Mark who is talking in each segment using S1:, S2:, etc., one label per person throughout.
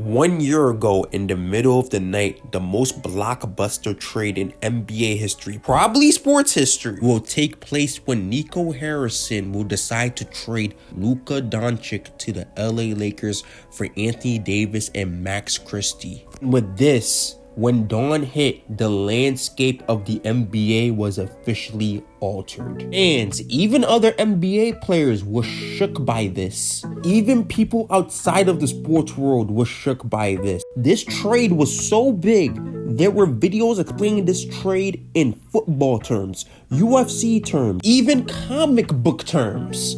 S1: 1 year ago, in the middle of the night, the most blockbuster trade in NBA history, probably sports history, will take place when Nico Harrison will decide to trade Luka Doncic to the LA Lakers for Anthony Davis and Max Christie. With this, when dawn hit, the landscape of the NBA was officially altered. And even other NBA players were shook by this. Even people outside of the sports world were shook by this. This trade was so big, there were videos explaining this trade in football terms, UFC terms, even comic book terms.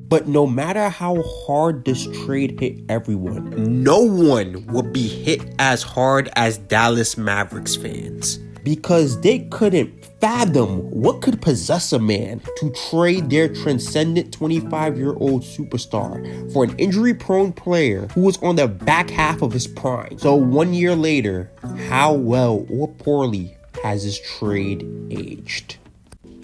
S1: But no matter how hard this trade hit everyone, no one would be hit as hard as Dallas Mavericks fans. Because they couldn't fathom what could possess a man to trade their transcendent 25-year-old superstar for an injury-prone player who was on the back half of his prime. So 1 year later, how well or poorly has this trade aged?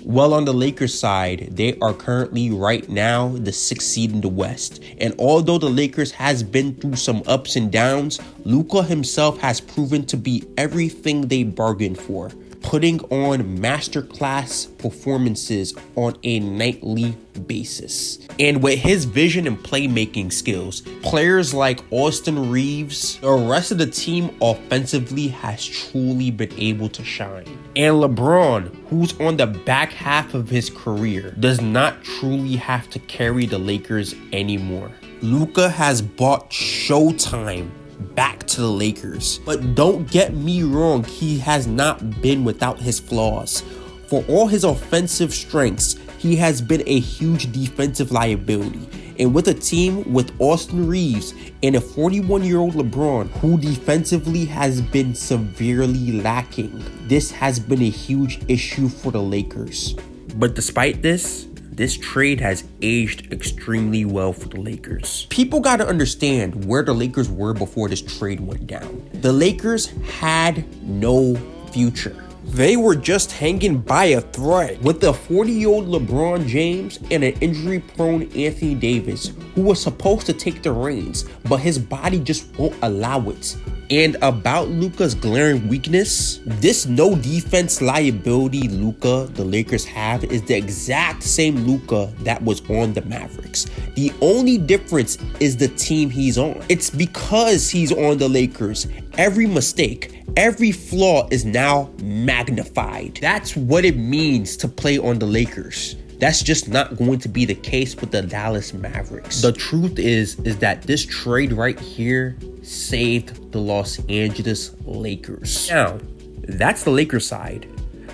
S1: Well, on the Lakers side, they are currently right now the 6th seed in the West. And although the Lakers has been through some ups and downs, Luka himself has proven to be everything they bargained for, putting on masterclass performances on a nightly basis. And with his vision and playmaking skills, players like Austin Reeves, the rest of the team offensively has truly been able to shine. And LeBron, who's on the back half of his career, does not truly have to carry the Lakers anymore. Luka has brought Showtime back to the Lakers. But don't get me wrong, he has not been without his flaws. For all his offensive strengths, he has been a huge defensive liability. And with a team with Austin Reeves and a 41-year-old LeBron who defensively has been severely lacking, this has been a huge issue for the Lakers. But despite this trade has aged extremely well for the Lakers. People got to understand where the Lakers were before this trade went down. The Lakers had no future. They were just hanging by a thread with a 40-year-old LeBron James and an injury-prone Anthony Davis, who was supposed to take the reins, but his body just won't allow it. And about Luka's glaring weakness, this no defense liability Luka the Lakers have is the exact same Luka that was on the Mavericks. The only difference is the team he's on. It's because he's on the Lakers. Every mistake, every flaw is now magnified. That's what it means to play on the Lakers. That's just not going to be the case with the Dallas Mavericks. The truth is that this trade right here saved the Los Angeles Lakers. Now, that's the Lakers side.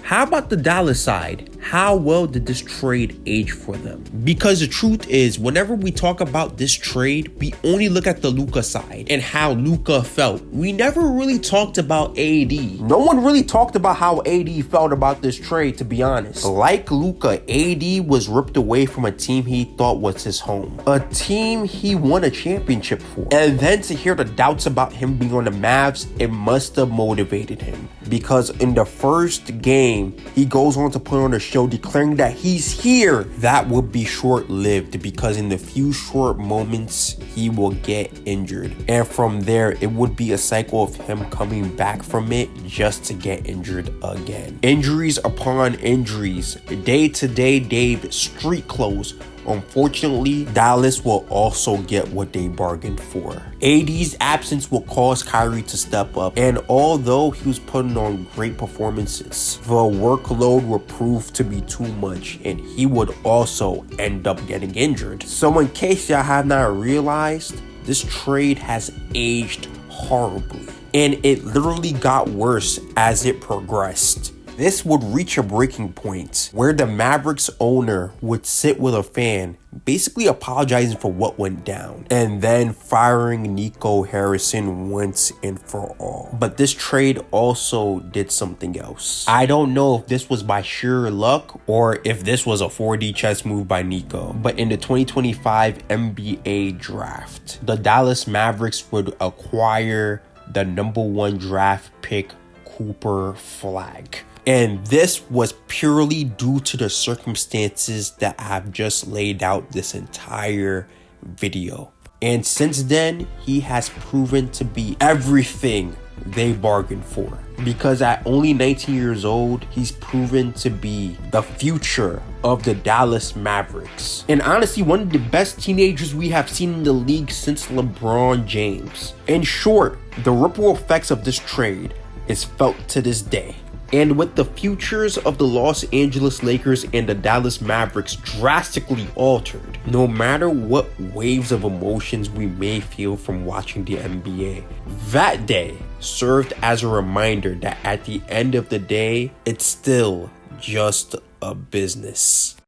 S1: How about the Dallas side? How well did this trade age for them? Because the truth is, whenever we talk about this trade, we only look at the Luka side and how Luka felt. We never really talked about AD. No one really talked about how AD felt about this trade, to be honest. Like Luka, AD was ripped away from a team he thought was his home. A team he won a championship for. And then to hear the doubts about him being on the Mavs, it must have motivated him. Because in the first game, he goes on to put on a show declaring that he's here. That would be short-lived because in the few short moments, he will get injured. And from there, it would be a cycle of him coming back from it just to get injured again. Injuries upon injuries. Day-to-day Dave, street clothes. Unfortunately, Dallas will also get what they bargained for. AD's absence will cause Kyrie to step up, and although he was putting on great performances, the workload will prove to be too much, and he would also end up getting injured. So in case y'all have not realized, this trade has aged horribly, and it literally got worse as it progressed. This would reach a breaking point where the Mavericks owner would sit with a fan, basically apologizing for what went down, and then firing Nico Harrison once and for all. But this trade also did something else. I don't know if this was by sheer luck or if this was a 4D chess move by Nico, but in the 2025 NBA draft, the Dallas Mavericks would acquire the #1 draft pick, Cooper Flag. And this was purely due to the circumstances that I've just laid out this entire video. And since then, he has proven to be everything they bargained for. Because at only 19 years old, he's proven to be the future of the Dallas Mavericks. And honestly, one of the best teenagers we have seen in the league since LeBron James. In short, the ripple effects of this trade is felt to this day. And with the futures of the Los Angeles Lakers and the Dallas Mavericks drastically altered, no matter what waves of emotions we may feel from watching the NBA, that day served as a reminder that at the end of the day, it's still just a business.